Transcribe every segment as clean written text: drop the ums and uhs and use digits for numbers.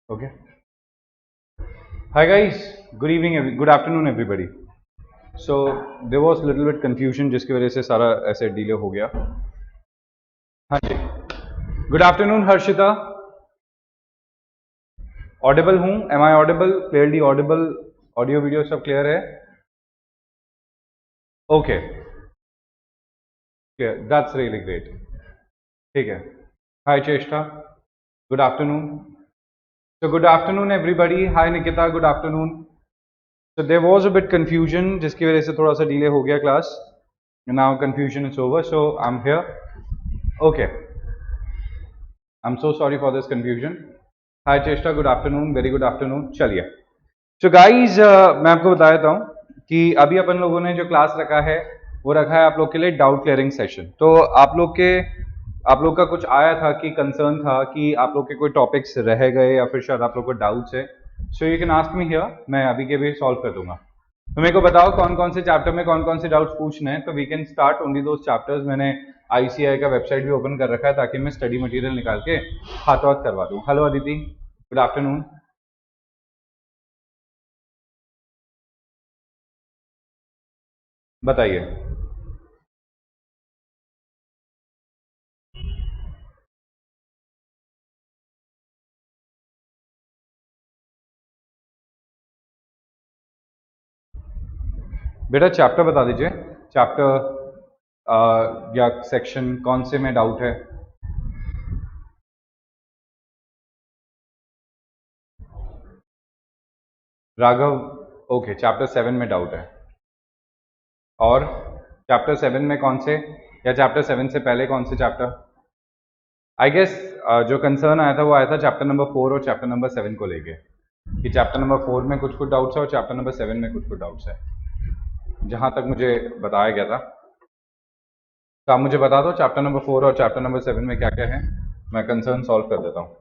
Okay. Hi guys. Good evening. Good afternoon, everybody. So there was little bit confusion जिसकी वजह से सारा ऐसे डिले हो गया. हाँ जी. Good afternoon, Harshita. Audible हूँ. Am I audible? Clearly audible. Audio video सब क्लियर है. Okay. Clear. That's really great. ठीक है. Hi चेष्टा. Good afternoon. So good afternoon, everybody. Hi Nikita. Good afternoon. So there was a bit confusion जिसकी वजह से थोड़ा सा डिले हो गया class. Now confusion is over. So I'm here. Okay. I'm so sorry for this confusion. Hi चेष्टा. Good afternoon. Very good afternoon. चलिए. So guys, मैं आपको बता देता हूँ कि अभी अपन लोगों ने जो क्लास रखा है वो रखा है आप लोग के लिए डाउट क्लियरिंग सेशन. तो आप लोग का कुछ आया था कि कंसर्न था कि आप लोग के कोई टॉपिक्स रह गए या फिर शायद आप लोग को डाउट्स है. So you can ask me here. मैं अभी के भी सॉल्व कर दूंगा. तो मेरे को बताओ कौन कौन से चैप्टर में कौन कौन से डाउट्स पूछने हैं. तो we can start only those chapters. मैंने आईसीआई का वेबसाइट भी ओपन कर रखा है ताकि मैं स्टडी मटेरियल निकाल के हाथों हाथ करवा दूँ. हेलो अदिति. Good afternoon. बताइए. बेटा चैप्टर बता दीजिए. चैप्टर या सेक्शन कौन से में डाउट है. राघव. ओके. चैप्टर 7 में डाउट है. और चैप्टर 7 में कौन से, या चैप्टर 7 से पहले कौन से चैप्टर. आई गेस जो कंसर्न आया था वो आया था चैप्टर नंबर 4 और चैप्टर नंबर 7 को लेके कि चैप्टर नंबर 4 में कुछ कुछ डाउट्स है और चैप्टर नंबर 7 में कुछ कुछ डाउट्स है जहां तक मुझे बताया गया था. तो आप मुझे बता दो चैप्टर नंबर 4 और चैप्टर नंबर 7 में क्या क्या है. मैं कंसर्न सॉल्व कर देता हूँ.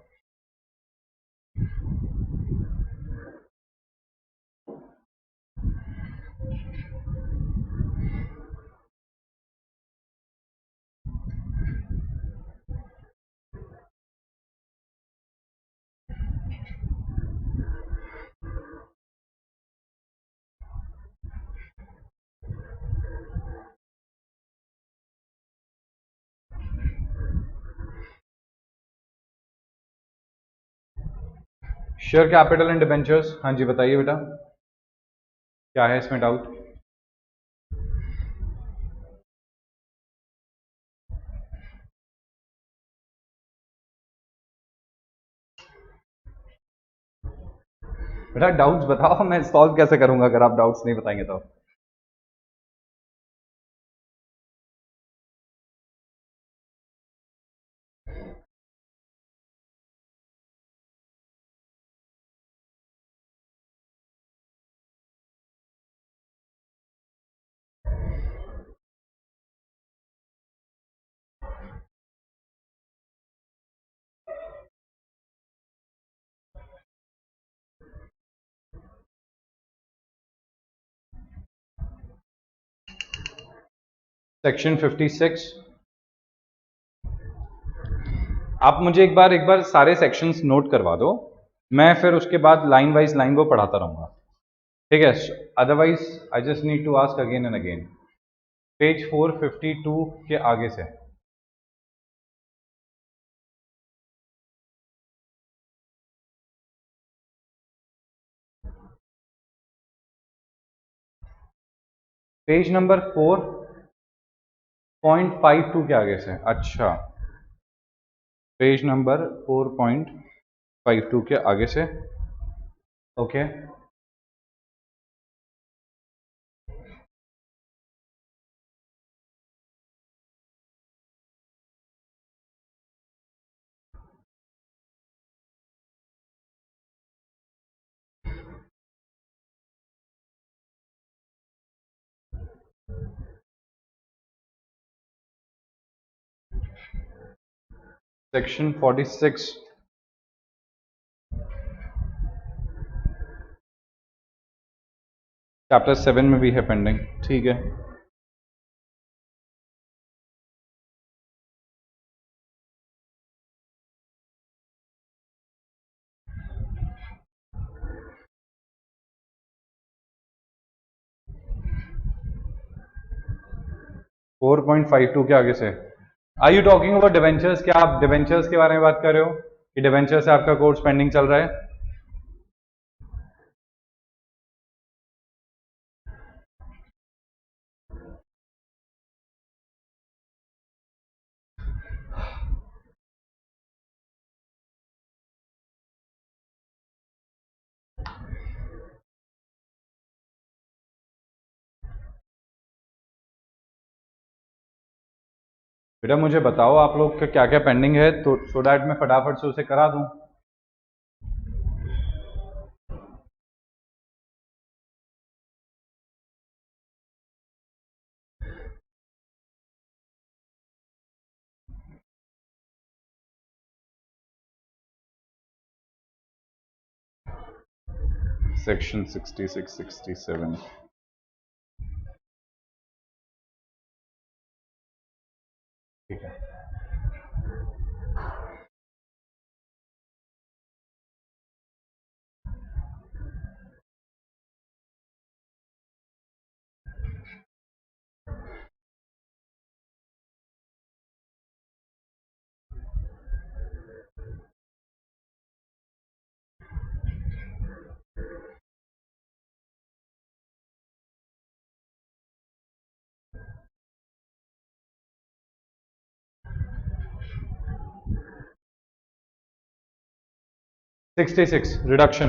Share capital and debentures. हाँ जी बताइए बेटा. क्या है इसमें डाउट. बेटा डाउट्स बताओ. मैं सॉल्व कैसे करूंगा अगर आप डाउट्स नहीं बताएंगे तो. सेक्शन 56. आप मुझे एक बार सारे सेक्शंस नोट करवा दो. मैं फिर उसके बाद लाइन वाइज लाइन वो पढ़ाता रहूंगा. ठीक है. Otherwise I just need to ask again and again. Page 452 के आगे से. पेज नंबर 4.52 के आगे से. अच्छा. पेज नंबर 4.52 के आगे से. ओके. सेक्शन 46. चैप्टर 7 में भी है पेंडिंग. ठीक है. 4.52 के आगे से are you talking about debentures? क्या आप डिवेंचर्स के बारे में बात कर रहे हो कि डिवेंचर से आपका कोर्स पेंडिंग चल रहा है? बेटा मुझे बताओ आप लोग का क्या क्या पेंडिंग है, तो सो दैट मैं फटाफट से उसे करा दूं। सेक्शन 66, 67 ठीक है। सिक्सटी सिक्स रिडक्शन,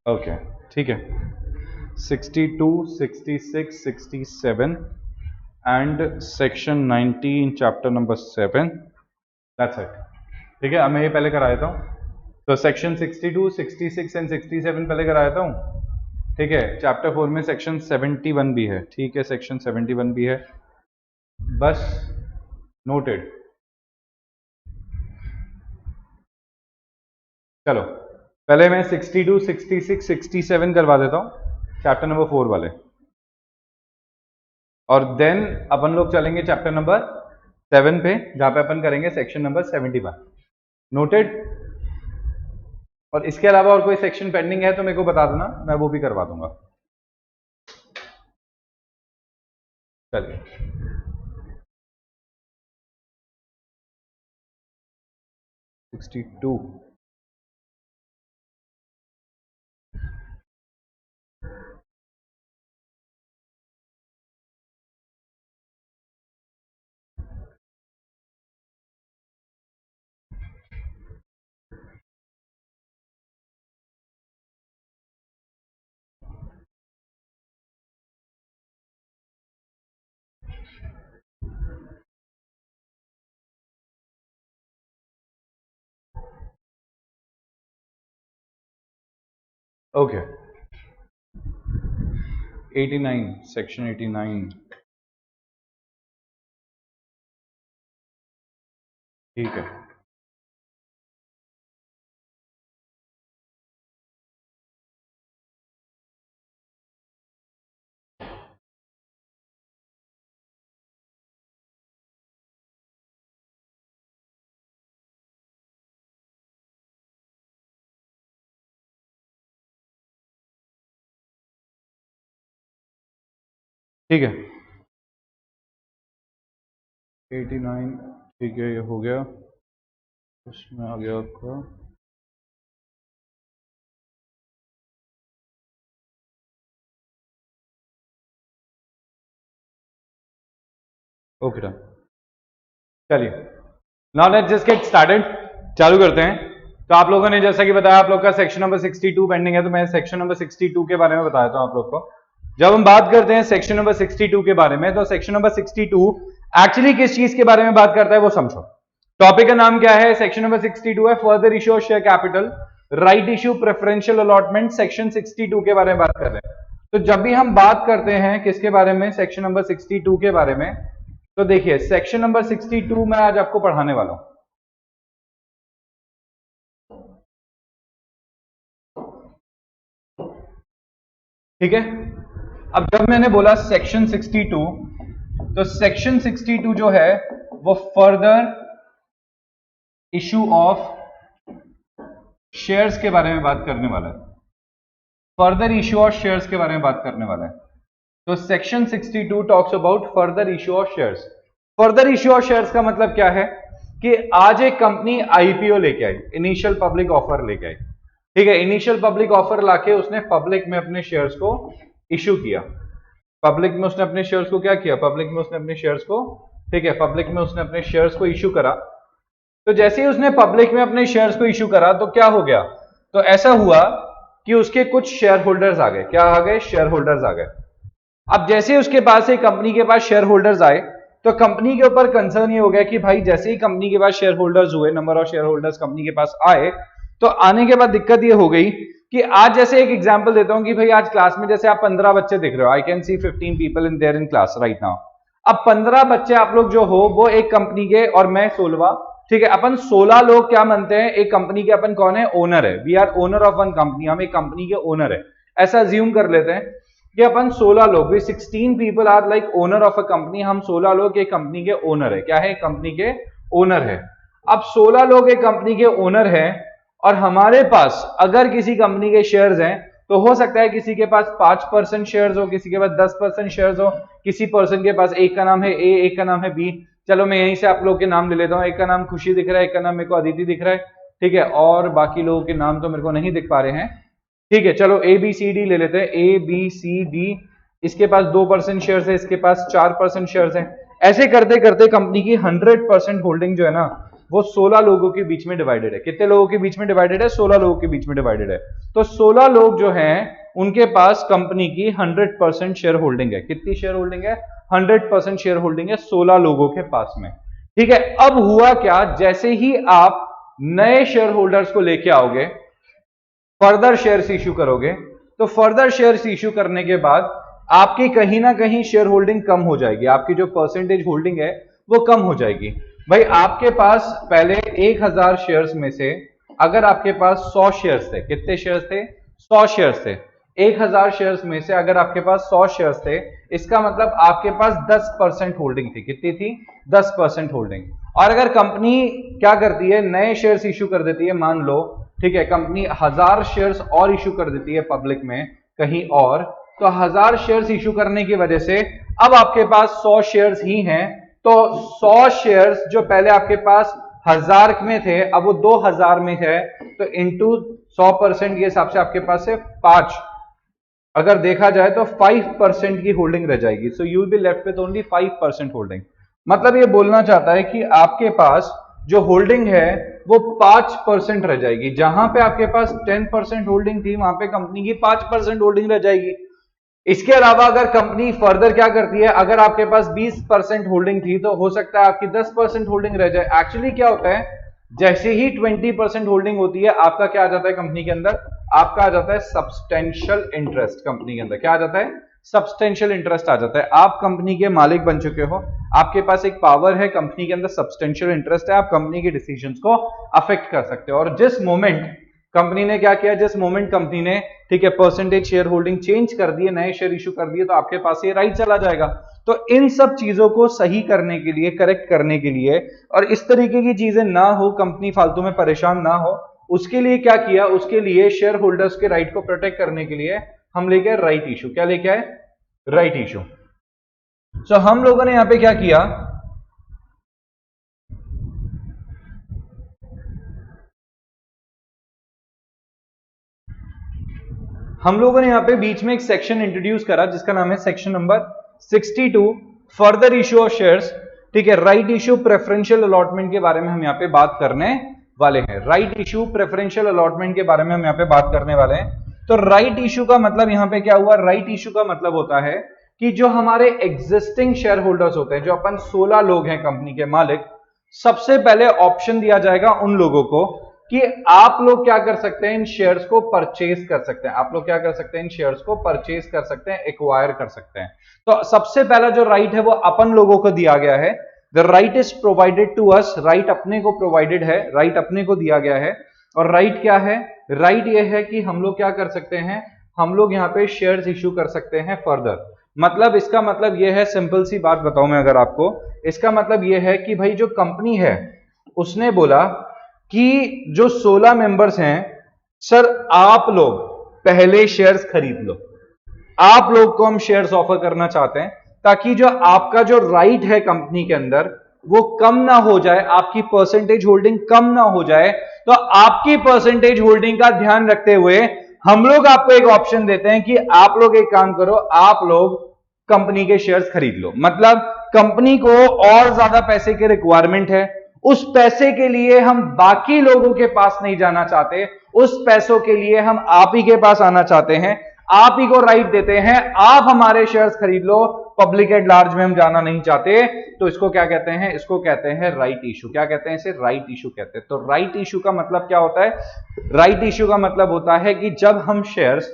ओके ठीक है। 62, 66, 67 and section 19 chapter number 7, that's it. ठीक है, अब मैं ये पहले करा देता हूँ। तो सेक्शन 62, 66 एंड 67 पहले करा देता हूँ। ठीक है, चैप्टर 4 में सेक्शन 71 भी है। ठीक है, सेक्शन 71 भी है, बस नोटेड। चलो पहले मैं 62, 66, 67 करवा देता हूँ चैप्टर नंबर 4 वाले, और देन अपन लोग चलेंगे चैप्टर नंबर 7 पे, जहां पे अपन करेंगे सेक्शन नंबर 71। नोटेड। और इसके अलावा और कोई सेक्शन पेंडिंग है तो मेरे को बता देना, मैं वो भी करवा दूंगा। चलिए, सिक्सटी टू, ओके। 89, सेक्शन 89, ठीक है। ठीक है, 89, ठीक है, ये हो गया। इसमें आ गया आपका ओके डन। चलिए, now let's just get started, चालू करते हैं। तो आप लोगों ने जैसा कि बताया आप लोग का सेक्शन नंबर 62 पेंडिंग है, तो मैं सेक्शन नंबर 62 के बारे में बता देता हूं आप लोग को। जब हम बात करते हैं सेक्शन नंबर 62 के बारे में, तो सेक्शन नंबर 62 एक्चुअली किस चीज के बारे में बात करता है वो समझो। टॉपिक का नाम क्या है? सेक्शन नंबर 62 है further issue of share capital, right issue, preferential allotment. Section 62 के बारे में बात कर रहे हैं। तो जब भी हम बात करते हैं किसके बारे में, सेक्शन नंबर 62 के बारे में, तो देखिए सेक्शन नंबर 62 मैं आज आपको पढ़ाने वाला हूं। ठीक है, अब जब मैंने बोला सेक्शन 62, तो सेक्शन 62 जो है वो फर्दर इशू ऑफ शेयर्स के बारे में बात करने वाला है। फर्दर इश्यू ऑफ शेयर्स के बारे में बात करने वाला है। तो section 62 talks about further issue of shares. Further issue of shares का मतलब क्या है कि आज एक कंपनी आईपीओ लेके आई, इनिशियल पब्लिक ऑफर लेके आई, ठीक है। इनिशियल पब्लिक ऑफर लाके उसने पब्लिक में अपने शेयर्स को इश्यू किया। पब्लिक में उसने अपने शेयर्स को क्या किया, पब्लिक में उसने अपने शेयर्स को, ठीक है, पब्लिक में उसने अपने शेयर्स को इश्यू करा। तो जैसे ही उसने पब्लिक में अपने शेयर्स को इश्यू करा तो क्या हो गया, तो ऐसा हुआ कि उसके कुछ शेयर होल्डर्स आ गए। क्या आ गए, शेयर होल्डर्स आ गए। अब जैसे ही उसके पास एक कंपनी के पास शेयर होल्डर्स आए तो कंपनी के ऊपर कंसर्न ये हो गया कि भाई जैसे ही कंपनी के पास शेयर होल्डर्स हुए, number of share holders company के पास आए, तो आने के बाद दिक्कत ये हो गई कि आज जैसे एक एग्जांपल देता हूं कि भाई आज क्लास में जैसे आप 15 बच्चे दिख रहे हो, I can see 15 people in there in class right now. अब 15 बच्चे आप लोग जो हो वो एक कंपनी के और मैं 16, ठीक है। अपन 16 लोग क्या मानते हैं, एक कंपनी के अपन कौन है, ओनर है। We are owner of one company, हम एक कंपनी के ओनर है, ऐसा अज्यूम कर लेते हैं कि अपन 16 लोग, we 16 people are like owner of a company. हम 16 लोग एक कंपनी के ओनर है। क्या है, कंपनी के ओनर है। अब 16 लोग एक कंपनी के ओनर है और हमारे पास अगर किसी कंपनी के शेयर्स हैं तो हो सकता है किसी के पास 5% शेयर्स हो, किसी के पास 10% शेयर्स हो, किसी पर्सन के पास एक का नाम है ए, एक का नाम है बी। चलो मैं यहीं से आप लोग के नाम ले लेता हूं। एक का नाम खुशी दिख रहा है, एक का नाम मेरे को अदिति दिख रहा है, ठीक है, और बाकी लोगों के नाम तो मेरे को नहीं दिख पा रहे हैं, ठीक है। चलो ए बी सी डी ले लेते हैं, ए बी सी डी। इसके पास 2% शेयर्स है, इसके पास 4% शेयर्स है। ऐसे करते करते कंपनी की 100% होल्डिंग जो है ना वो 16 लोगों के बीच में डिवाइडेड है। कितने लोगों के बीच में डिवाइडेड है, 16 लोगों के बीच में डिवाइडेड है। तो 16 लोग जो हैं उनके पास कंपनी की 100% शेयर होल्डिंग है। कितनी शेयर होल्डिंग है, 100% शेयर होल्डिंग है 16 लोगों के पास में, ठीक है। अब हुआ क्या, जैसे ही आप नए शेयर होल्डर्स को लेके आओगे, फर्दर शेयर्स इश्यू करोगे, तो फर्दर शेयर्स इश्यू करने के बाद आपकी कहीं ना कहीं शेयर होल्डिंग कम हो जाएगी। आपकी जो परसेंटेज होल्डिंग है वो कम हो जाएगी। भाई आपके पास पहले 1000 शेयर्स में से अगर आपके पास 100 शेयर्स थे, कितने शेयर्स थे, 100 शेयर्स थे। 1000 शेयर्स में से अगर आपके पास 100 शेयर्स थे, इसका मतलब आपके पास 10% होल्डिंग थी। कितनी थी, 10% होल्डिंग। और अगर कंपनी क्या करती है, नए शेयर्स इश्यू कर देती है, मान लो, ठीक है, कंपनी 1000 शेयर्स और इश्यू कर देती है पब्लिक में कहीं और, तो 1000 शेयर्स इश्यू करने की वजह से अब आपके पास 100 शेयर्स ही हैं। तो 100 शेयर्स जो पहले आपके पास 1000 में थे अब वो 2000 में है, तो इंटू 100% के हिसाब से आपके पास है 5। अगर देखा जाए तो 5% की होल्डिंग रह जाएगी। So you will be left with only 5% holding. मतलब ये बोलना चाहता है कि आपके पास जो होल्डिंग है वो 5% रह जाएगी। जहां पे आपके पास 10% होल्डिंग थी वहां पे कंपनी की 5% होल्डिंग रह जाएगी। इसके अलावा अगर कंपनी फर्दर क्या करती है, अगर आपके पास 20% होल्डिंग थी तो हो सकता है आपकी 10% होल्डिंग रह जाए। एक्चुअली क्या होता है, जैसे ही 20% होल्डिंग होती है आपका क्या आ जाता है कंपनी के अंदर, आपका आ जाता है सब्सटेंशियल इंटरेस्ट। कंपनी के अंदर क्या आ जाता है, सब्सटेंशियल इंटरेस्ट आ जाता है। आप कंपनी के मालिक बन चुके हो, आपके पास एक पावर है, कंपनी के अंदर सब्सटेंशियल इंटरेस्ट है, आप कंपनी के डिसीजंस को अफेक्ट कर सकते हो। और जिस मोमेंट कंपनी ने क्या किया, जिस मोमेंट कंपनी ने, ठीक है, परसेंटेज शेयर होल्डिंग चेंज कर दिए, नए शेयर इशू कर दिए, तो आपके पास ये राइट चला जाएगा। तो इन सब चीजों को सही करने के लिए, करेक्ट करने के लिए, और इस तरीके की चीजें ना हो, कंपनी फालतू में परेशान ना हो, उसके लिए क्या किया, उसके लिए शेयर होल्डर्स के राइट को प्रोटेक्ट करने के लिए हम लेके आए राइट इशू। क्या लेके आए, राइट इशू। सो हम लोगों ने यहां पे क्या किया, हम लोगों ने यहां पे बीच में एक सेक्शन इंट्रोड्यूस करा जिसका नाम है section number 62 further issue of shares, ठीक है। राइट इशू प्रेफरेंशियल अलॉटमेंट के बारे में हम यहां पे बात करने वाले हैं। राइट इशू प्रेफरेंशियल अलॉटमेंट के बारे में हम यहां पे बात करने वाले हैं। तो राइट इशू का मतलब यहां पे क्या हुआ, राइट इशू का मतलब होता है कि जो हमारे एग्जिस्टिंग शेयर होल्डर्स होते हैं, जो अपन 16 लोग हैं कंपनी के मालिक, सबसे पहले ऑप्शन दिया जाएगा उन लोगों को कि आप लोग क्या कर सकते हैं, इन शेयर्स को परचेज कर सकते हैं। आप लोग क्या कर सकते हैं, इन शेयर्स को परचेज कर सकते हैं, एक्वायर कर सकते हैं। तो सबसे पहला जो राइट है वो अपन लोगों को दिया गया है। The right is provided to us, right अपने को प्रोवाइडेड है, राइट अपने को दिया गया है। और राइट क्या है, राइट ये है कि हम लोग क्या कर सकते हैं, हम लोग यहाँ पे शेयर्स इश्यू कर सकते हैं फर्दर। मतलब इसका मतलब ये है, सिंपल सी बात बताऊं मैं अगर आपको, इसका मतलब ये है कि भाई जो कंपनी है उसने बोला कि जो 16 मेंबर्स हैं, सर आप लोग पहले शेयर्स खरीद लो। आप लोग को हम शेयर्स ऑफर करना चाहते हैं ताकि जो आपका जो राइट है कंपनी के अंदर वो कम ना हो जाए, आपकी परसेंटेज होल्डिंग कम ना हो जाए। तो आपकी परसेंटेज होल्डिंग का ध्यान रखते हुए हम लोग आपको एक ऑप्शन देते हैं कि आप लोग एक काम करो, आप लोग कंपनी के शेयर्स खरीद लो। मतलब कंपनी को और ज्यादा पैसे की रिक्वायरमेंट है, उस पैसे के लिए हम बाकी लोगों के पास नहीं जाना चाहते, उस पैसों के लिए हम आप ही के पास आना चाहते हैं, आप ही को राइट देते हैं, आप हमारे शेयर्स खरीद लो, पब्लिक एट लार्ज में हम जाना नहीं चाहते। तो इसको क्या कहते हैं? इसको कहते हैं राइट इशू। क्या कहते हैं इसे? राइट इशू कहते हैं। तो राइट इशू का मतलब क्या होता है? राइट इशू का मतलब होता है कि जब हम शेयर्स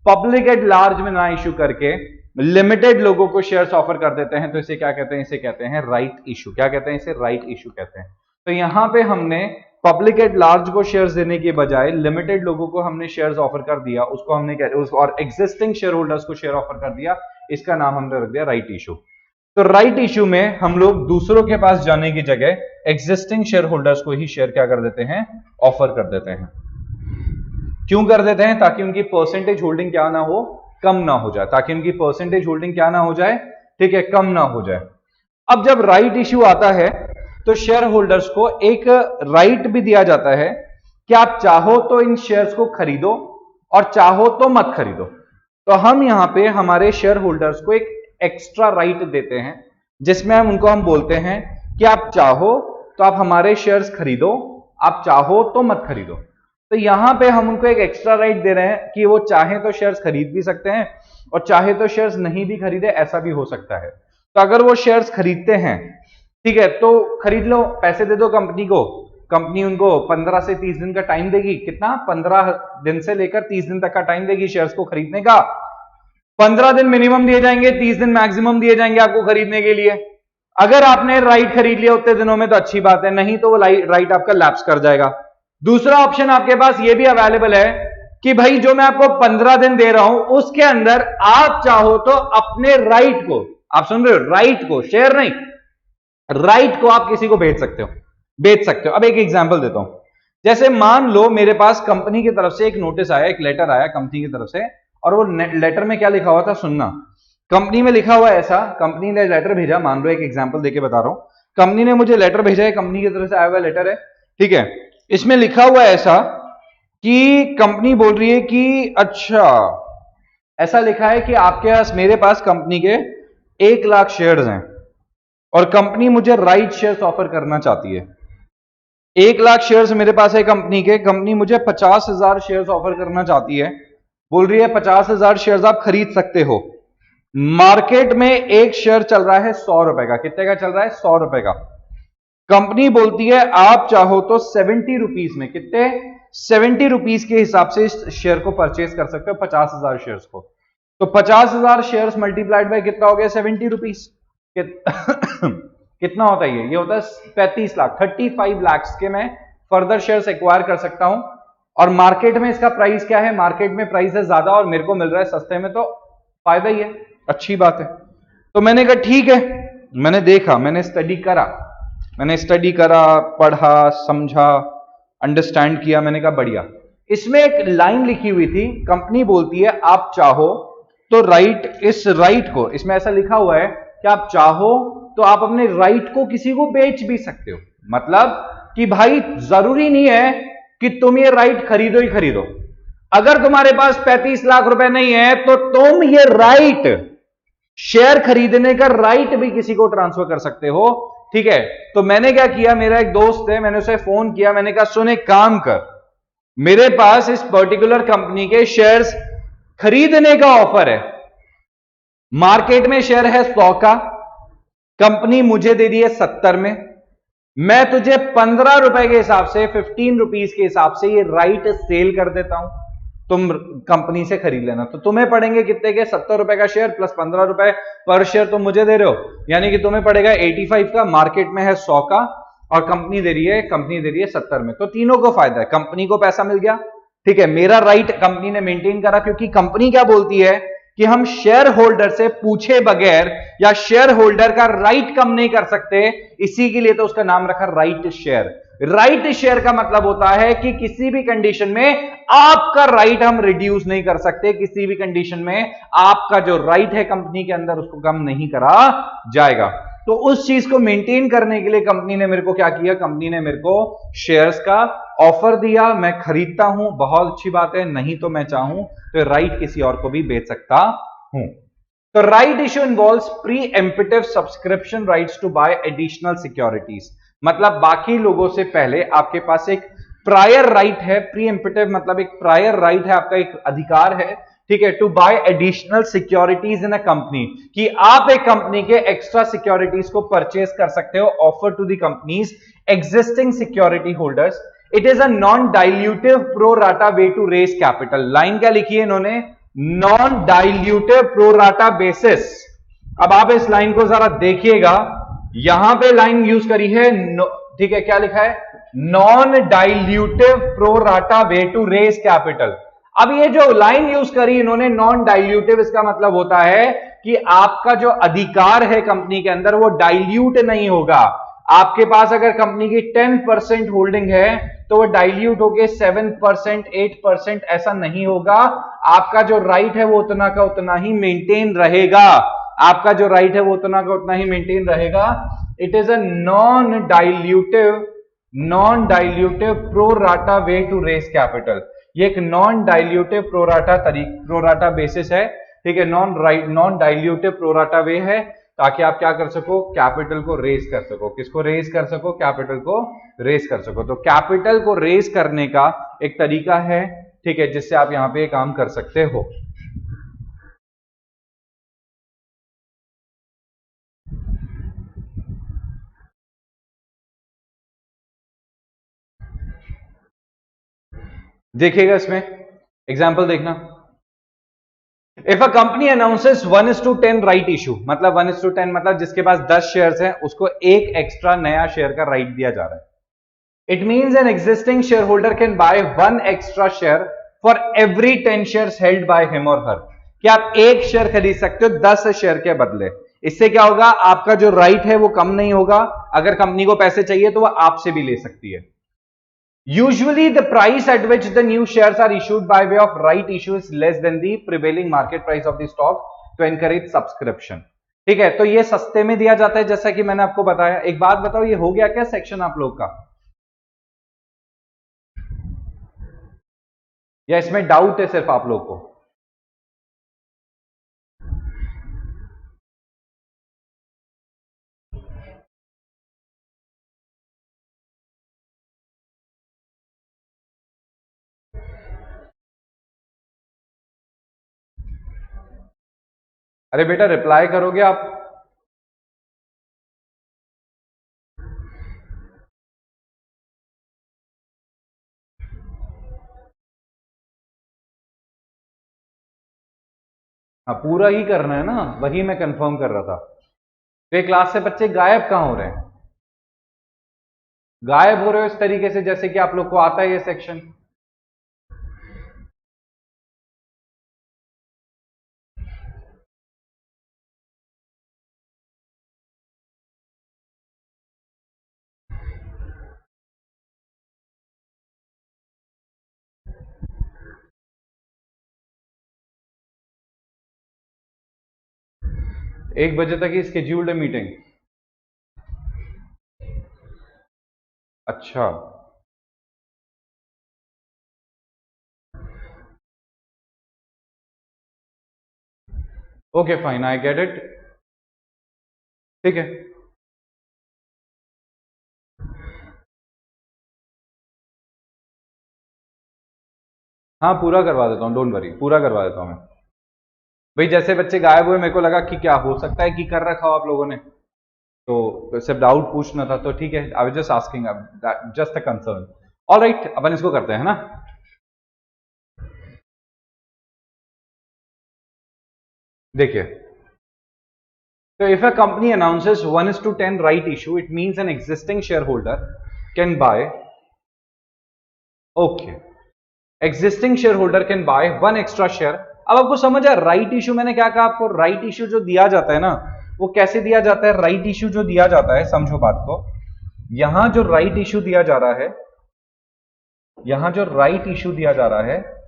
पब्लिक एट लार्ज में ना इशू करके लिमिटेड लोगों को शेयर्स ऑफर कर देते हैं, तो इसे क्या कहते हैं? इसे कहते हैं राइट इशू। क्या कहते हैं इसे? राइट इशू कहते हैं। तो यहां पे हमने पब्लिक एट लार्ज को शेयर्स देने के बजाय लिमिटेड लोगों को हमने शेयर्स ऑफर कर दिया, उसको हमने और एग्जिस्टिंग शेयर होल्डर्स को शेयर ऑफर कर दिया, इसका नाम हमने रख दिया राइट इशू। तो राइट इशू में हम लोग दूसरों के पास जाने की जगह एग्जिस्टिंग शेयर होल्डर्स को ही शेयर क्या कर देते हैं? ऑफर कर देते हैं। क्यों कर देते हैं? ताकि उनकी परसेंटेज होल्डिंग क्या ना हो? कम ना हो जाए। ताकि उनकी परसेंटेज होल्डिंग क्या ना हो जाए? ठीक है, कम ना हो जाए। अब जब राइट इशू आता है तो शेयर होल्डर्स को एक राइट भी दिया जाता है कि आप चाहो तो इन शेयर्स को खरीदो और चाहो तो मत खरीदो। तो हम यहां पे हमारे शेयर होल्डर्स को एक एक्स्ट्रा राइट देते हैं जिसमें हम बोलते हैं कि आप चाहो तो आप हमारे शेयर्स खरीदो, आप चाहो तो मत खरीदो। तो यहां पे हम उनको एक एक्स्ट्रा राइट दे रहे हैं कि वो चाहे तो शेयर्स खरीद भी सकते हैं और चाहे तो शेयर्स नहीं भी खरीदे, ऐसा भी हो सकता है। तो अगर वो शेयर्स खरीदते हैं, ठीक है, तो खरीद लो, पैसे दे दो कंपनी को, कंपनी उनको 15 से 30 दिन का टाइम देगी। कितना? 15 दिन से लेकर 30 दिन तक का टाइम देगी शेयर्स को खरीदने का। 15 दिन मिनिमम दिए जाएंगे, 30 दिन मैक्सिमम दिए जाएंगे आपको खरीदने के लिए। अगर आपने राइट खरीद लिया उतने दिनों में तो अच्छी बात है, नहीं तो वो राइट आपका लैप्स कर जाएगा। दूसरा ऑप्शन आपके पास ये भी अवेलेबल है कि भाई जो मैं आपको 15 दिन दे रहा हूं उसके अंदर आप चाहो तो अपने राइट को, आप सुन रहे हो, राइट को, शेयर नहीं, राइट को आप किसी को बेच सकते हो। अब एक एग्जांपल देता हूं। जैसे मान लो मेरे पास कंपनी की तरफ से एक नोटिस आया, एक लेटर आया कंपनी की तरफ से, और वो लेटर में क्या लिखा हुआ था? सुनना। कंपनी में लिखा हुआ ऐसा, कंपनी ने लेटर भेजा, मान लो एक एग्जांपल देके बता रहा हूं, कंपनी ने मुझे लेटर भेजा है, कंपनी की तरफ से आया हुआ लेटर है, ठीक है। इसमें लिखा हुआ ऐसा कि कंपनी बोल रही है कि अच्छा, ऐसा लिखा है कि आपके पास, मेरे पास कंपनी के 1 लाख शेयर्स हैं और कंपनी मुझे राइट शेयर्स ऑफर करना चाहती है। 1 लाख शेयर्स मेरे पास है कंपनी के, कंपनी मुझे 50,000 शेयर्स ऑफर करना चाहती है, बोल रही है 50,000 शेयर्स आप खरीद सकते हो। मार्केट में एक शेयर चल रहा है 100 रुपए का। कितने का चल रहा है? 100 रुपए का। कंपनी बोलती है आप चाहो तो 70 रुपीज में, कितने? 70 रुपीज के हिसाब से इस शेयर को परचेज कर सकते हो, 50,000 शेयर्स को। तो 50,000 शेयर्स मल्टीप्लाइड बाय कितना हो गया? 70 रुपीज। कितना होता है ये होता है 35 लाख, 35 लाख के मैं फर्दर शेयर्स एक्वायर कर सकता हूं। और मार्केट में इसका प्राइस क्या है? मार्केट में प्राइस है ज्यादा और मेरे को मिल रहा है सस्ते में, तो फायदा ही है, अच्छी बात है। तो मैंने कहा ठीक है, मैंने देखा, मैंने स्टडी करा, पढ़ा, समझा, अंडरस्टैंड किया, मैंने कहा बढ़िया। इसमें एक लाइन लिखी हुई थी, कंपनी बोलती है आप चाहो तो राइट, इस राइट को, इसमें ऐसा लिखा हुआ है कि आप चाहो तो आप अपने राइट को किसी को बेच भी सकते हो। मतलब कि भाई जरूरी नहीं है कि तुम ये राइट खरीदो ही खरीदो। अगर तुम्हारे पास 35 लाख रुपए नहीं है तो तुम ये राइट, शेयर खरीदने का राइट भी किसी को ट्रांसफर कर सकते हो, ठीक है। तो मैंने क्या किया, मेरा एक दोस्त है, मैंने उसे फोन किया, मैंने कहा सुन एक काम कर, मेरे पास इस पर्टिकुलर कंपनी के शेयर्स खरीदने का ऑफर है, मार्केट में शेयर है 100 का, कंपनी मुझे दे दी है 70 में, मैं तुझे 15 रुपए के हिसाब से, 15 रुपीज के हिसाब से ये राइट सेल कर देता हूं, तुम कंपनी से खरीद लेना। तो तुम्हें पड़ेंगे कितने के? 70 रुपए का शेयर प्लस 15 रुपए पर शेयर तुम मुझे दे रहे हो, यानी कि तुम्हें पड़ेगा 85 का, मार्केट में है 100 का और कंपनी दे रही है 70 में। तो तीनों को फायदा है, कंपनी को पैसा मिल गया, ठीक है, मेरा राइट कंपनी ने मेंटेन करा, क्योंकि कंपनी क्या बोलती है कि हम शेयर होल्डर से पूछे बगैर या शेयर होल्डर का राइट कम नहीं कर सकते, इसी के लिए तो उसका नाम रखा राइट शेयर। राइट शेयर का मतलब होता है कि किसी भी कंडीशन में आपका राइट हम रिड्यूस नहीं कर सकते, किसी भी कंडीशन में आपका जो राइट है कंपनी के अंदर उसको कम नहीं करा जाएगा। तो उस चीज को मेंटेन करने के लिए कंपनी ने मेरे को क्या किया, कंपनी ने मेरे को शेयर्स का ऑफर दिया, मैं खरीदता हूं, बहुत अच्छी बात है, नहीं तो मैं चाहूं तो राइट किसी और को भी बेच सकता हूं। तो right issue involves preemptive subscription rights to buy additional securities, मतलब बाकी लोगों से पहले आपके पास एक प्रायर राइट है। प्री एम्पिटिव मतलब एक प्रायर राइट है, आपका एक अधिकार है, ठीक है, to buy additional securities in a company, कि आप एक कंपनी के एक्स्ट्रा सिक्योरिटीज को परचेज कर सकते हो, offer to the company's existing security holders. It is a non dilutive pro rata way to raise capital. Line क्या लिखी है इन्होंने, non dilutive pro rata basis. अब आप इस लाइन को जरा देखिएगा, यहां पे लाइन यूज करी है, ठीक है, क्या लिखा है, non dilutive pro rata way to raise capital. अब ये जो लाइन यूज करी इन्होंने नॉन डाइल्यूटिव, इसका मतलब होता है कि आपका जो अधिकार है कंपनी के अंदर वो डाइल्यूट नहीं होगा। आपके पास अगर कंपनी की 10% होल्डिंग है तो वो डाइल्यूट होके 7%, 8% ऐसा नहीं होगा। आपका जो राइट है वो उतना का उतना ही मेंटेन रहेगा, आपका जो राइट है वो उतना का उतना ही मेंटेन रहेगा। It is a non dilutive pro rata way to raise capital. ये एक नॉन डाइल्यूटिव प्रोराटा बेसिस है, ठीक है, नॉन डाइल्यूटिव प्रोराटा वे है, ताकि आप क्या कर सको, कैपिटल को रेज कर सको। किसको रेज कर सको, कैपिटल को रेज कर सको। तो कैपिटल को रेज करने का एक तरीका है, ठीक है, जिससे आप यहां पे काम कर सकते हो। देखिएगा इसमें एग्जाम्पल देखना। If a company announces 1:10 right issue, मतलब 1:10 मतलब जिसके पास 10 शेयर्स हैं उसको एक एक्स्ट्रा नया शेयर का राइट दिया जा रहा है। It means an existing shareholder can bye 1 extra share for every 10 shares held by him और हर, कि आप एक शेयर खरीद सकते हो 10 शेयर के बदले। इससे क्या होगा, आपका जो राइट है वो कम नहीं होगा, अगर कंपनी को पैसे चाहिए तो वह आपसे भी ले सकती है। Usually, the price at which the new shares are issued by way of right issue is less than the prevailing market price of the stock to encourage subscription. ठीक है, तो ये सस्ते में दिया जाता है जैसा कि मैंने आपको बताया। एक बात बताओ, ये हो गया क्या सेक्शन आप लोग का, या इसमें डाउट है सिर्फ आप लोग को? अरे बेटा रिप्लाई करोगे आप? हाँ पूरा ही करना है ना, वही मैं कंफर्म कर रहा था। तो ये क्लास से बच्चे गायब कहां हो रहे हैं? गायब हो रहे हो इस तरीके से जैसे कि आप लोग को आता है ये सेक्शन। एक बजे तक ही स्केड्यूल्ड है मीटिंग? अच्छा, okay fine, I get it, ठीक है। हाँ पूरा करवा देता हूँ, डोंट वरी, पूरा करवा देता हूँ मैं। भाई जैसे बच्चे गायब हुए मेरे को लगा कि क्या हो सकता है कि कर रखा हो आप लोगों ने, तो सिर्फ डाउट पूछना था, तो ठीक है, I was just asking, just a concern. Alright, अपन इसको करते हैं ना। देखिए, तो if a company announces 1:10 right issue, it means an existing shareholder can buy, okay, existing shareholder can buy 1 extra share अब आपको समझ आ राइट इश्यू, मैंने क्या कहा आपको, राइट इश्यू जो दिया जाता है ना वो कैसे दिया जाता है, राइट इश्यू जो दिया जाता है, समझो बात को, यहां जो राइट इश्यू दिया जा रहा है, यहां जो राइट इश्यू दिया जा रहा है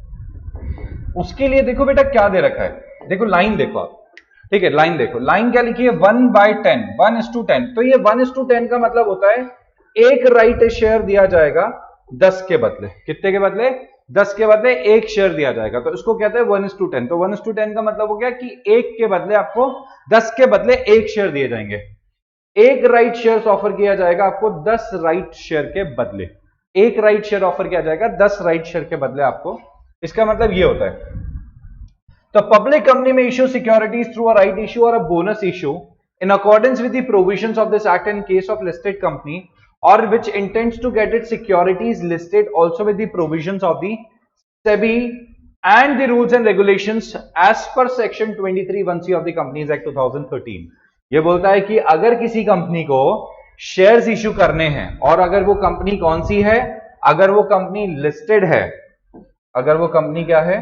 उसके लिए देखो बेटा क्या दे रखा है, देखो लाइन देखो आप, ठीक है लाइन देखो, लाइन क्या लिखी है 1/10, 1:10, तो ये 1:10 का मतलब होता है एक राइट शेयर दिया जाएगा 10 के बदले, कितने के बदले, 10 के बदले एक शेयर दिया जाएगा, तो इसको कहते हैं 1:10, तो 1:10 का मतलब हो गया कि एक के बदले आपको 10 के बदले एक शेयर दिए जाएंगे, एक राइट शेयर ऑफर किया जाएगा आपको 10 राइट शेयर के बदले, एक राइट शेयर ऑफर किया जाएगा 10 राइट शेयर के बदले आपको, इसका मतलब ये होता है। तो पब्लिक कंपनी में issue securities through a right issue और a bonus issue in accordance with the provisions of this act in case of listed company or which intends to get its securities listed also with the provisions of the SEBI and the rules and regulations as per section 23(1)(c) of the Companies Act 2013। ये बोलता है कि अगर किसी company को shares issue करने हैं और अगर वो कंपनी कौन सी है, अगर वो कंपनी लिस्टेड है, अगर वो कंपनी क्या है,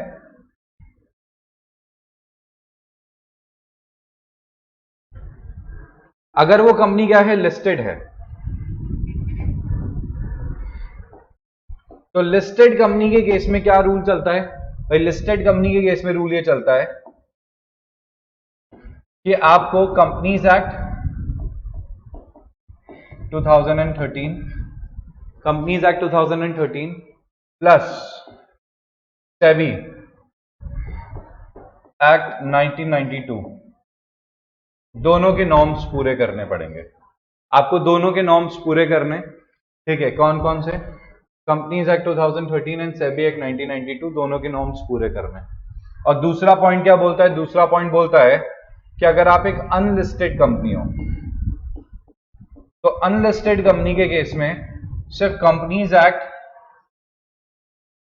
अगर वो कंपनी क्या है, लिस्टेड है, तो लिस्टेड कंपनी के केस में क्या रूल चलता है भाई, लिस्टेड कंपनी के केस में रूल ये चलता है कि आपको companies act 2013, companies act 2013 plus SEBI act 1992 दोनों के नॉर्म्स पूरे करने पड़ेंगे आपको, दोनों के नॉर्म्स पूरे करने, ठीक है, कौन कौन से, companies act 2013 and SEBI act 1992 दोनों के नॉर्म्स पूरे करने। और दूसरा पॉइंट क्या बोलता है, दूसरा पॉइंट बोलता है कि अगर आप एक अनलिस्टेड कंपनी हो तो अनलिस्टेड कंपनी के केस में सिर्फ कंपनीज एक्ट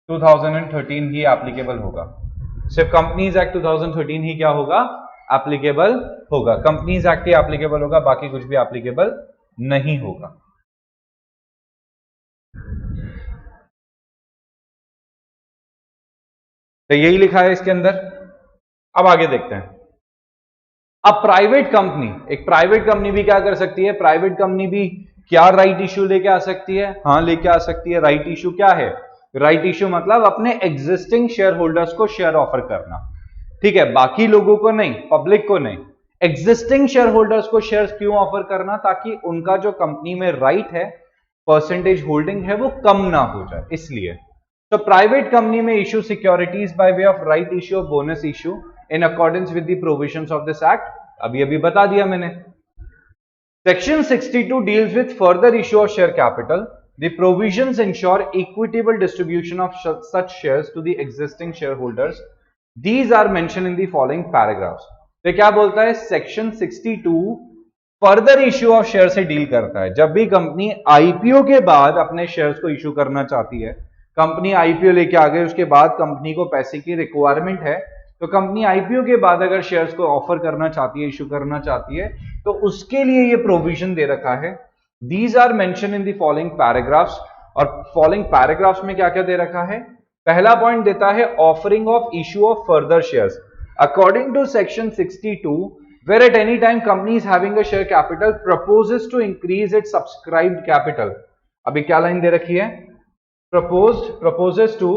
2013 ही एप्लीकेबल होगा, सिर्फ कंपनीज एक्ट 2013 ही क्या होगा, एप्लीकेबल होगा, कंपनीज एक्ट ही एप्लीकेबल होगा, बाकी कुछ भी एप्लीकेबल नहीं होगा। तो यही लिखा है इसके अंदर। अब आगे देखते हैं। अब प्राइवेट कंपनी, एक प्राइवेट कंपनी भी क्या कर सकती है, प्राइवेट कंपनी भी क्या राइट इश्यू लेके आ सकती है, हाँ लेके आ सकती है। राइट इश्यू क्या है, राइट इश्यू मतलब अपने एग्जिस्टिंग शेयर होल्डर्स को शेयर ऑफर करना, ठीक है, बाकी लोगों को नहीं, पब्लिक को नहीं, एग्जिस्टिंग शेयर होल्डर्स को शेयर क्यों ऑफर करना, ताकि उनका जो कंपनी में राइट है, परसेंटेज होल्डिंग है, वो कम ना हो जाए, इसलिए। तो प्राइवेट कंपनी में issue securities by way of right issue और bonus issue in accordance with the provisions of this act, अभी बता दिया मैंने। Section 62 deals with further issue of share capital. The provisions ensure equitable distribution of such shares to the existing shareholders. These are mentioned in the following paragraphs. तो क्या बोलता है, section 62 further issue of share से deal करता है। जब भी company IPO के बाद अपने शेयर्स को इश्यू करना चाहती है, कंपनी आईपीओ लेके आ गई, उसके बाद कंपनी को पैसे की रिक्वायरमेंट है, तो कंपनी आईपीओ के बाद अगर शेयर्स को ऑफर करना चाहती है, इश्यू करना चाहती है, तो उसके लिए ये प्रोविजन दे रखा है। These are mentioned in the following paragraphs, और फॉलोइंग पैराग्राफ्स में क्या क्या दे रखा है। पहला पॉइंट देता है offering of issue of further shares according to section 62, where at any time company is having a share capital proposes to increase its subscribed capital। अभी क्या लाइन दे रखी है, proposes to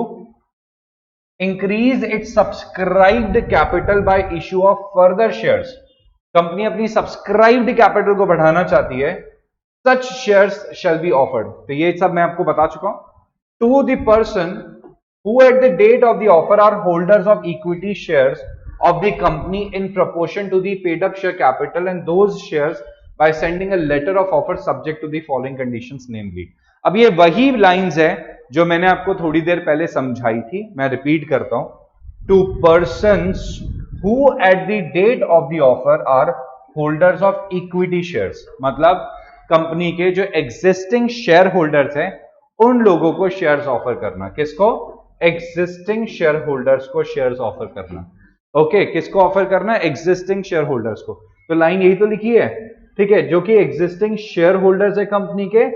increase its subscribed capital by issue of further shares। Company अपनी subscribed capital को बढ़ाना चाहती है, such shares shall be offered। तो ये सब मैं आपको बता चुका हूं। To the person who at the date of the offer are holders of equity shares of the company in proportion to the paid up share capital and those shares by sending a letter of offer subject to the following conditions namely। अब ये वही lines है जो मैंने आपको थोड़ी देर पहले समझाई थी, मैं रिपीट करता हूं। To persons who at the date of the offer are holders of equity shares, मतलब कंपनी के जो एग्जिस्टिंग शेयर होल्डर्स हैं उन लोगों को शेयर्स ऑफर करना। किसको, एग्जिस्टिंग शेयर होल्डर्स को शेयर्स ऑफर करना। ओके, किसको ऑफर करना, एग्जिस्टिंग शेयर होल्डर्स को। तो लाइन यही तो लिखी है, ठीक है, जो कि एग्जिस्टिंग शेयर होल्डर्स है कंपनी के,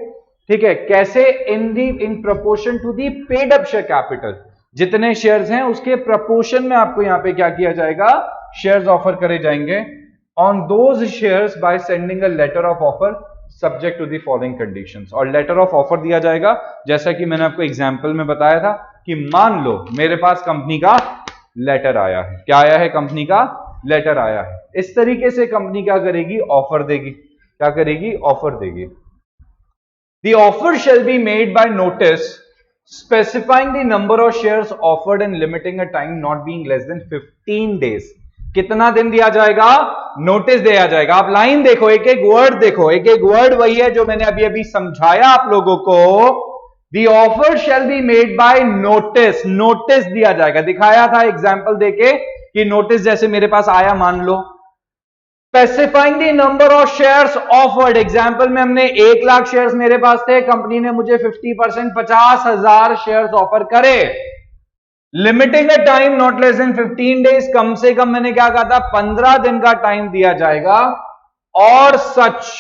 ठीक है, कैसे, in proportion to the paid up share capital. जितने शेयर्स हैं उसके प्रपोर्शन में आपको यहां पे क्या किया जाएगा, शेयर्स ऑफर करे जाएंगे on those shares by sending a letter of offer subject to the following conditions. और लेटर ऑफ ऑफर दिया जाएगा जैसा कि मैंने आपको एग्जांपल में बताया था कि मान लो मेरे पास कंपनी का लेटर आया है, क्या आया है, कंपनी का लेटर आया है। इस तरीके से कंपनी क्या करेगी, ऑफर देगी, क्या करेगी, ऑफर देगी। The offer shall be made by notice specifying the number of shares offered and limiting a time not being less than 15 days। कितना दिन दिया जाएगा, नोटिस दिया जाएगा। आप लाइन देखो, एक एक वर्ड देखो, एक एक वर्ड वही है जो मैंने अभी अभी समझाया आप लोगों को। The offer shall be made by notice, notice दिया जाएगा। दिखाया था एग्जाम्पल देके कि नोटिस जैसे मेरे पास आया, मान लो specifying the number of shares offered. Example में हमने 1 लाख शेयर्स मेरे पास थे, कंपनी ने मुझे 50% 50,000 शेयर्स ऑफर करे। Limiting the time not less than 15 days, कम से कम मैंने क्या कहा था, 15 दिन का टाइम दिया जाएगा। और such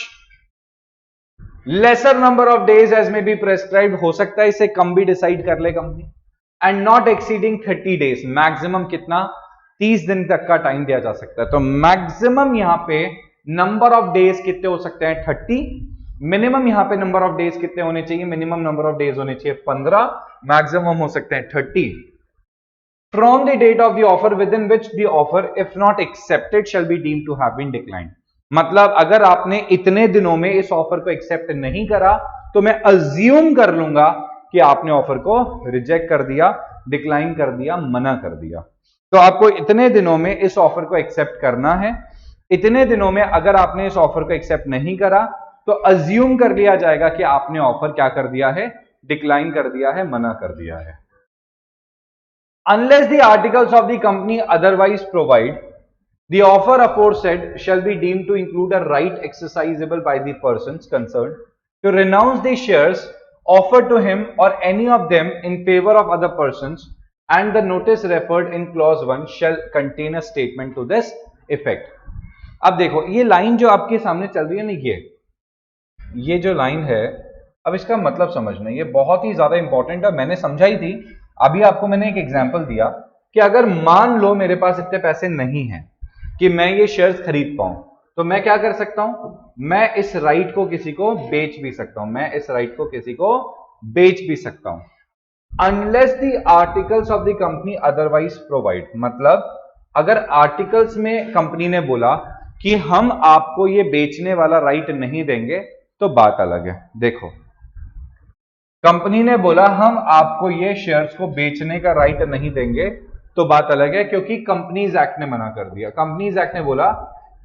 lesser number of days as may be prescribed, हो सकता है इससे कम भी डिसाइड कर ले company. And not exceeding 30 days, maximum कितना, 30 दिन तक का टाइम दिया जा सकता है। तो मैक्सिमम यहां पे नंबर ऑफ डेज कितने हो सकते हैं, 30। मिनिमम यहां पे नंबर ऑफ डेज कितने होने चाहिए, मिनिमम नंबर ऑफ डेज होने चाहिए 15, मैक्सिमम हो सकते हैं 30। From the date of the offer within which the offer if not accepted shall be deemed to have been declined. मतलब अगर आपने इतने दिनों में इस ऑफर को एक्सेप्ट नहीं करा तो मैं अज्यूम कर लूंगा कि आपने ऑफर को रिजेक्ट कर दिया, डिक्लाइन कर दिया, मना कर दिया। तो आपको इतने दिनों में इस ऑफर को एक्सेप्ट करना है। इतने दिनों में अगर आपने इस ऑफर को एक्सेप्ट नहीं करा तो अज्यूम कर लिया जाएगा कि आपने ऑफर क्या कर दिया है, डिक्लाइन कर दिया है, मना कर दिया है। Unless the articles of the company otherwise provide, the offer aforesaid shall be deemed to include a right exercisable by the persons concerned to renounce the shares offered to him or any of them in favor of other persons, and the notice referred in clause 1 shall contain a statement to this effect। अब देखो ये line जो आपके सामने चल रही है ना, ये जो लाइन है, अब इसका मतलब समझना, ये बहुत ही ज्यादा इंपॉर्टेंट है। मैंने समझाई थी, अभी आपको मैंने एक एग्जांपल दिया कि अगर मान लो मेरे पास इतने पैसे नहीं हैं कि मैं ये शेयर्स खरीद पाऊं, तो मैं क्या कर सकता हूं, मैं इस राइट को किसी को बेच भी सकता हूं, मैं इस राइट को किसी को बेच भी सकता हूं। Unless the articles of the company otherwise provide, मतलब अगर आर्टिकल्स में कंपनी ने बोला कि हम आपको ये बेचने वाला राइट नहीं देंगे तो बात अलग है। देखो कंपनी ने बोला हम आपको ये शेयर्स को बेचने का राइट नहीं देंगे तो बात अलग है, क्योंकि कंपनीज एक्ट ने मना कर दिया। कंपनीज एक्ट ने बोला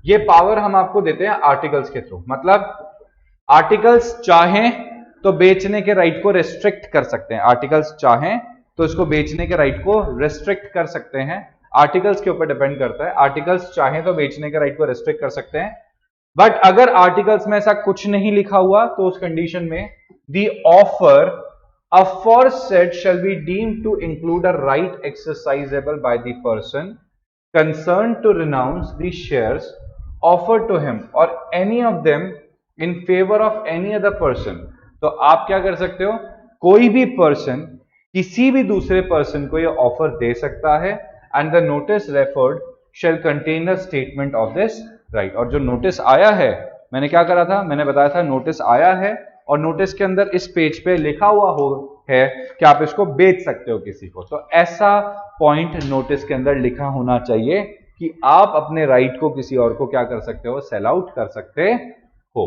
ये पावर हम आपको देते हैं आर्टिकल्स के थ्रू, मतलब आर्टिकल्स चाहें तो बेचने के राइट को रेस्ट्रिक्ट कर सकते हैं, आर्टिकल्स चाहें तो इसको बेचने के राइट को रेस्ट्रिक्ट कर सकते हैं। आर्टिकल्स के ऊपर डिपेंड करता है, आर्टिकल्स चाहें तो बेचने के राइट को रेस्ट्रिक्ट कर सकते हैं। बट अगर आर्टिकल्स में ऐसा कुछ नहीं लिखा हुआ तो उस कंडीशन में the offer aforesaid shall be deemed to include a right exercisable by the person concerned to renounce the shares offered to him or any of them in favor of any other person। तो आप क्या कर सकते हो, कोई भी person किसी भी दूसरे पर्सन को ये ऑफर दे सकता है। And the notice referred shall contain a statement of this right। और जो नोटिस आया है, मैंने क्या करा था, मैंने बताया था नोटिस आया है और नोटिस के अंदर इस पेज पे लिखा हुआ है कि आप इसको बेच सकते हो किसी को। तो ऐसा पॉइंट नोटिस के अंदर लिखा होना चाहिए कि आप अपने राइट को किसी और को क्या कर सकते हो, सेल आउट कर सकते हो।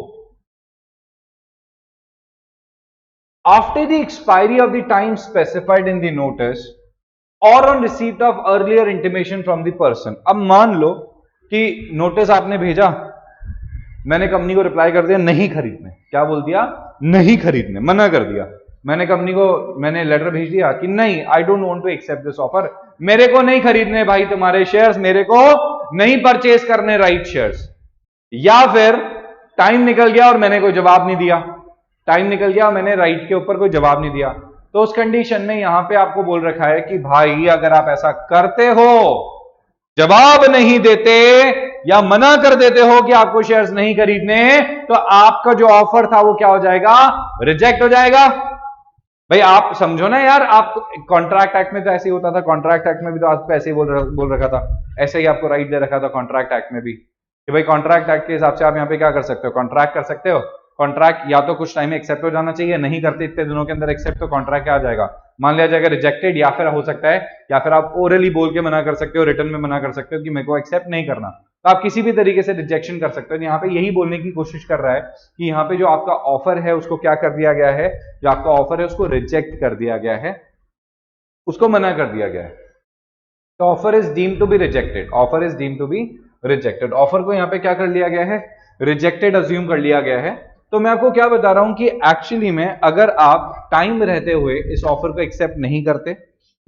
After the expiry of the time specified in the notice और on receipt of earlier intimation from the person. अब मान लो कि नोटिस आपने भेजा, मैंने कंपनी को रिप्लाई कर दिया नहीं खरीदने, क्या बोल दिया, नहीं खरीदने, मना कर दिया। मैंने कंपनी को मैंने लेटर भेज दिया कि नहीं, I don't want to accept this offer, मेरे को नहीं खरीदने भाई तुम्हारे शेयर्स, मेरे को नहीं परचेज करने राइट शेयर्स। या फिर टाइम निकल गया और मैंने कोई जवाब नहीं दिया, टाइम निकल गया और मैंने राइट के ऊपर कोई जवाब नहीं दिया, तो उस कंडीशन में यहां पे आपको बोल रखा है कि भाई अगर आप ऐसा करते हो, जवाब नहीं देते या मना कर देते हो कि आपको शेयर्स नहीं खरीदने, तो आपका जो ऑफर था वो क्या हो जाएगा, रिजेक्ट हो जाएगा। भाई आप समझो ना यार, आप कॉन्ट्रैक्ट एक्ट में तो ऐसे ही होता था, कॉन्ट्रैक्ट एक्ट में भी तो आपको ऐसे ही बोल रखा था, ऐसे ही आपको राइट दे रखा था कॉन्ट्रैक्ट एक्ट में भी कि भाई कॉन्ट्रैक्ट एक्ट के हिसाब से आप यहाँ पे क्या कर सकते हो, कॉन्ट्रैक्ट कर सकते हो। कॉन्ट्रैक्ट या तो कुछ टाइम में एक्सेप्ट हो जाना चाहिए, नहीं करते इतने दिनों के अंदर एक्सेप्ट तो कॉन्ट्रैक्ट क्या आ जाएगा, मान लिया जाएगा रिजेक्टेड, या फिर हो सकता है, या फिर आप ओरली बोल के मना कर सकते हो, रिटर्न में मना कर सकते हो कि मेरे को एक्सेप्ट नहीं करना, तो आप किसी भी तरीके से रिजेक्शन कर सकते हो। यहाँ पे यही बोलने की कोशिश कर रहा है कि यहाँ पे जो आपका ऑफर है उसको क्या कर दिया गया है, जो आपका ऑफर है उसको रिजेक्ट कर दिया गया है, उसको मना कर दिया गया है। तो offer is deem to be rejected, offer is deem to be rejected, offer को यहाँ पे क्या कर लिया गया है, रिजेक्टेड अज्यूम कर लिया गया है। तो मैं आपको क्या बता रहा हूं कि एक्चुअली में अगर आप टाइम रहते हुए इस ऑफर को एक्सेप्ट नहीं करते,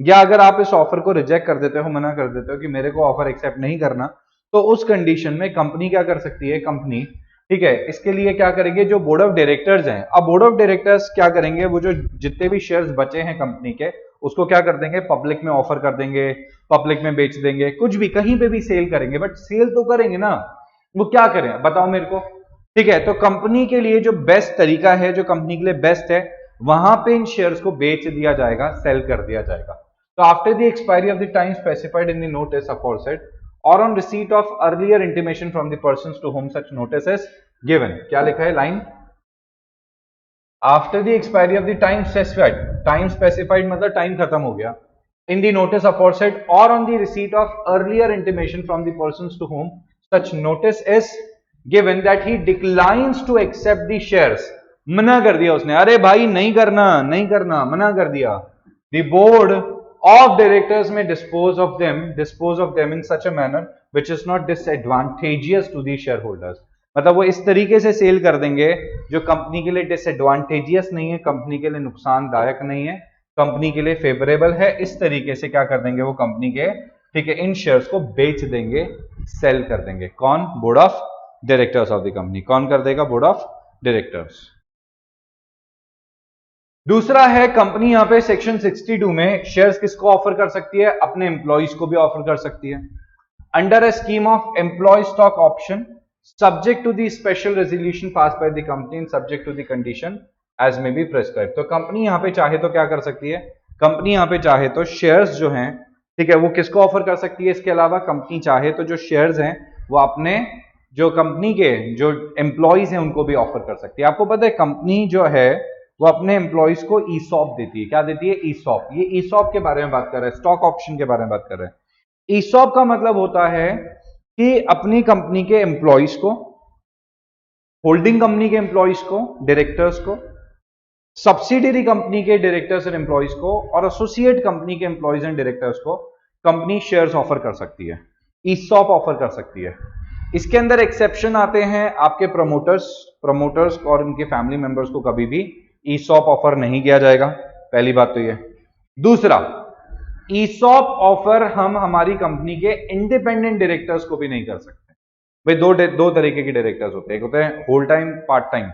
या अगर आप इस ऑफर को रिजेक्ट कर देते हो, मना कर देते हो कि मेरे को ऑफर एक्सेप्ट नहीं करना, तो उस कंडीशन में कंपनी क्या कर सकती है, कंपनी, ठीक है, इसके लिए क्या करेंगे, जो बोर्ड ऑफ डायरेक्टर्स हैं, अब बोर्ड ऑफ डायरेक्टर्स क्या करेंगे, वो जो जितने भी शेयर्स बचे हैं कंपनी के, उसको क्या कर देंगे, पब्लिक में ऑफर कर देंगे, पब्लिक में बेच देंगे, कुछ भी कहीं पे भी सेल करेंगे, बट सेल तो करेंगे ना, वो क्या करें बताओ मेरे को। ठीक है, तो कंपनी के लिए जो बेस्ट तरीका है, जो कंपनी के लिए बेस्ट है, वहां पे इन शेयर्स को बेच दिया जाएगा, सेल कर दिया जाएगा। तो after the expiry of the time specified in the notice aforesaid और on receipt of earlier intimation from the persons to whom such notice is given, क्या लिखा है line, after the expiry of the time specified मतलब time खत्म हो गया, in the notice aforesaid or on the receipt of earlier intimation from the persons to whom such notice is given that he declines to accept the shares, मना कर दिया उसने, अरे भाई नहीं करना नहीं करना, मना कर दिया, the board of directors may dispose of them in such a manner which is not disadvantageous to the shareholders, मतलब वो इस तरीके से सेल कर देंगे जो कंपनी के लिए डिसएडवांटेजियस नहीं है, कंपनी के लिए नुकसानदायक नहीं है, कंपनी के लिए फेवरेबल है, इस तरीके से क्या कर देंगे वो कंपनी के, ठीक है, इन शेयर्स को बेच देंगे, सेल कर देंगे, कौन, board of directors of the company, कौन कर देगा, बोर्ड ऑफ डायरेक्टर्स। दूसरा है कंपनी यहाँ पे सेक्शन 62 में शेयर्स किसको ऑफर कर सकती है, अपने एम्प्लॉइज को भी ऑफर कर सकती है, under a scheme of employ stock option subject to the special resolution passed by the company and subject to the condition as may be prescribed। तो कंपनी यहां पे चाहे तो क्या कर सकती है, कंपनी यहां पे चाहे तो शेयर्स जो हैं, ठीक है, वो किसको ऑफर कर सकती है, इसके अलावा कंपनी चाहे तो जो शेयर्स हैं वो अपने जो कंपनी के जो एम्प्लॉइज हैं उनको भी ऑफर कर सकती है। आपको पता है कंपनी जो है वो अपने एम्प्लॉइज को ईसॉप देती है, क्या देती है, ईसॉप, ये ईसॉप के बारे में बात कर रहे हैं, स्टॉक ऑप्शन के बारे में बात कर रहे हैं। ईसॉप का मतलब होता है कि अपनी कंपनी के एम्प्लॉइज को, होल्डिंग कंपनी के एम्प्लॉइज को, डायरेक्टर्स को, सब्सिडियरी कंपनी के डायरेक्टर्स एंड एम्प्लॉइज को, और एसोसिएट कंपनी के एम्प्लॉइज एंड डायरेक्टर्स को कंपनी शेयर्स ऑफर कर सकती है, ईसॉप ऑफर कर सकती है। इसके अंदर एक्सेप्शन आते हैं आपके प्रमोटर्स और उनके फैमिली मेंबर्स को कभी भी ईसॉप ऑफर नहीं किया जाएगा, पहली बात तो ये। दूसरा, ईसॉप ऑफर हम हमारी कंपनी के इंडिपेंडेंट डायरेक्टर्स को भी नहीं कर सकते। भाई दो तरीके के डायरेक्टर्स होते हैं, एक होते हैं होल टाइम, पार्ट टाइम।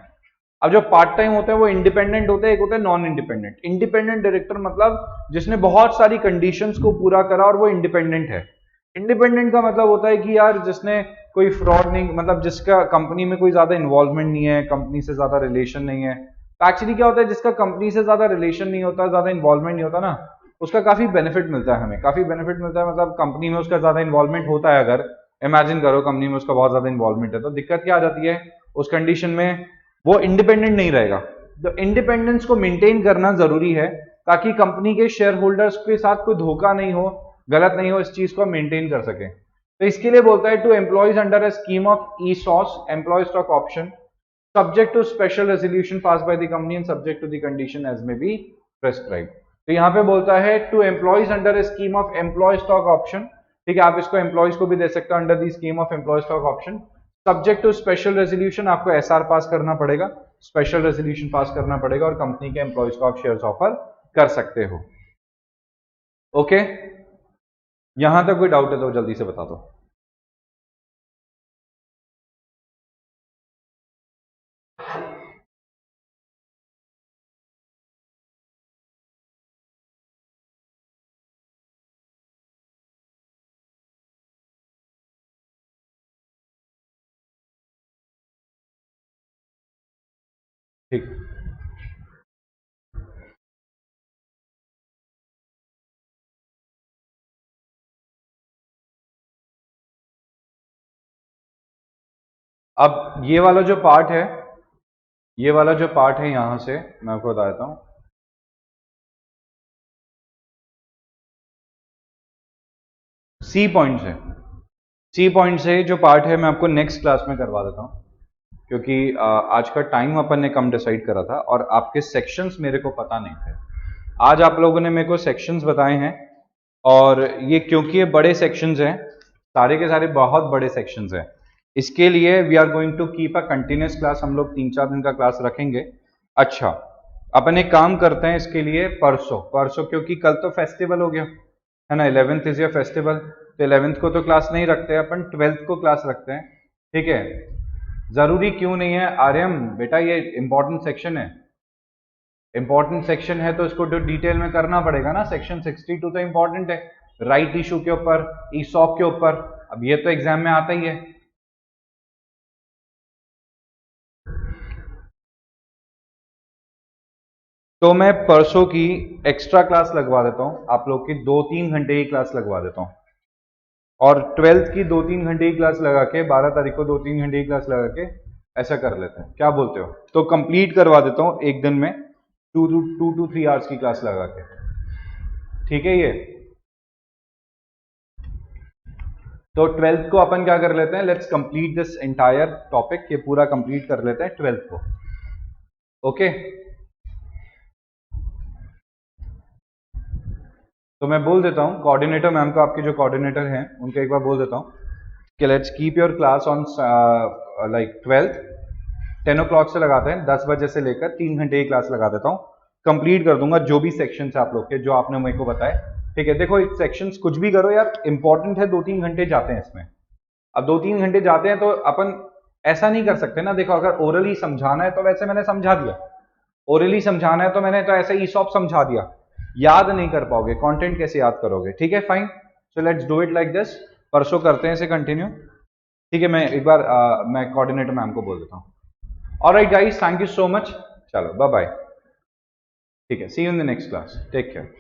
अब जो पार्ट टाइम होते हैं वो इंडिपेंडेंट होते हैं, एक होते हैं नॉन इंडिपेंडेंट। इंडिपेंडेंट डायरेक्टर मतलब जिसने बहुत सारी कंडीशंस को पूरा करा और वो इंडिपेंडेंट है। इंडिपेंडेंट का मतलब होता है कि यार जिसने कोई फ्रॉड नहीं, मतलब जिसका कंपनी में कोई ज्यादा इन्वॉल्वमेंट नहीं है, कंपनी से ज्यादा रिलेशन नहीं है। तो एक्चुअली क्या होता है, जिसका कंपनी से ज्यादा रिलेशन नहीं होता, ज्यादा इन्वॉल्वमेंट नहीं होता ना, उसका काफी बेनिफिट मिलता है, हमें काफी बेनिफिट मिलता है, मतलब कंपनी में उसका ज्यादा इन्वॉल्वमेंट होता है, अगर इमेजिन करो कंपनी में उसका बहुत ज्यादा इन्वॉल्वमेंट है, तो दिक्कत क्या आ जाती है, उस कंडीशन में वो इंडिपेंडेंट नहीं रहेगा। तो इंडिपेंडेंस को मेंटेन करना जरूरी है ताकि कंपनी के शेयर होल्डर्स के साथ कोई धोखा नहीं हो, गलत नहीं हो, इस चीज को मेंटेन कर सके। तो इसके लिए बोलता है to employees under a scheme of ESOS employee stock option subject to special resolution passed by the company and subject to the condition as may be prescribe. तो यहाँ पे बोलता है to employees under a scheme of employ stock option, ठीक है, आप इसको employees को भी दे सकते हो under the scheme of employ stock option, subject to special resolution, आपको एसआर पास करना पड़ेगा, स्पेशल रेजोल्यूशन पास करना पड़ेगा और कंपनी के एम्प्लॉइज को आप शेयर्स ऑफर कर सकते हो। ओके, यहां तक कोई डाउट है तो जल्दी से बता दो। ठीक, अब ये वाला जो पार्ट है, ये वाला जो पार्ट है यहां से मैं आपको बता देता हूं। सी पॉइंट से, सी पॉइंट से जो पार्ट है मैं आपको नेक्स्ट क्लास में करवा देता हूं, क्योंकि आज का टाइम अपन ने कम डिसाइड करा था और आपके सेक्शंस मेरे को पता नहीं थे। आज आप लोगों ने मेरे को सेक्शंस बताए हैं, और ये क्योंकि ये बड़े सेक्शंस हैं, सारे के सारे बहुत बड़े सेक्शंस हैं, इसके लिए we are going to keep a continuous class. हम लोग 3-4 दिन का क्लास रखेंगे। अच्छा, अपन एक काम करते हैं इसके लिए, परसों परसों क्योंकि कल तो फेस्टिवल हो गया है ना, 11th इज योर फेस्टिवल, तो 11th को तो क्लास नहीं रखते, अपन 12th को क्लास रखते हैं। ठीक है, जरूरी क्यों नहीं है आर्यम बेटा, ये इंपॉर्टेंट सेक्शन है, इंपॉर्टेंट सेक्शन है तो इसको तो डिटेल में करना पड़ेगा ना। सेक्शन 62 तो इंपॉर्टेंट है, राइट इशू के ऊपर, ईसॉप के ऊपर। अब ये तो एग्जाम में आता ही है। तो मैं परसों की एक्स्ट्रा क्लास लगवा देता हूं, आप लोग की 2-3 घंटे की क्लास लगवा देता हूं, और 12th की 2-3 घंटे की क्लास लगा के, 12 तारीख को 2-3 घंटे की क्लास लगा के ऐसा कर लेते हैं, क्या बोलते हो? तो कंप्लीट करवा देता हूं एक दिन में 2 to 3 आवर्स की क्लास लगा के। ठीक है ये, तो 12th को अपन क्या कर लेते हैं, let's complete this entire topic, ये पूरा कंप्लीट कर लेते हैं 12th को। ओके, तो मैं बोल देता हूं कोऑर्डिनेटर मैम को, आपके जो कोऑर्डिनेटर हैं उनको एक बार बोल देता हूं कि let's keep your class on like 12th 10 o'clock से लगाते हैं, 10 बजे से लेकर 3 घंटे की क्लास लगा देता हूँ। कंप्लीट कर दूंगा जो भी सेक्शन है आप लोग के, जो आपने मेरे को बताए। ठीक है, देखो सेक्शंस कुछ भी करो यार, इंपॉर्टेंट है, 2-3 घंटे जाते हैं इसमें। अब 2-3 घंटे जाते हैं तो अपन ऐसा नहीं कर सकते ना। देखो, अगर ओरली समझाना है तो वैसे मैंने समझा दिया, ओरली समझाना है तो मैंने तो ऐसे ईसॉप समझा दिया, याद नहीं कर पाओगे, कंटेंट कैसे याद करोगे? ठीक है, fine, so let's do it like this. परसों करते हैं इसे कंटिन्यू। ठीक है, मैं एक बार मैं कोऑर्डिनेटर मैम को बोल देता हूँ। Alright guys, thank you so much, चलो बाय बाय। ठीक है, see you in the next class, take care.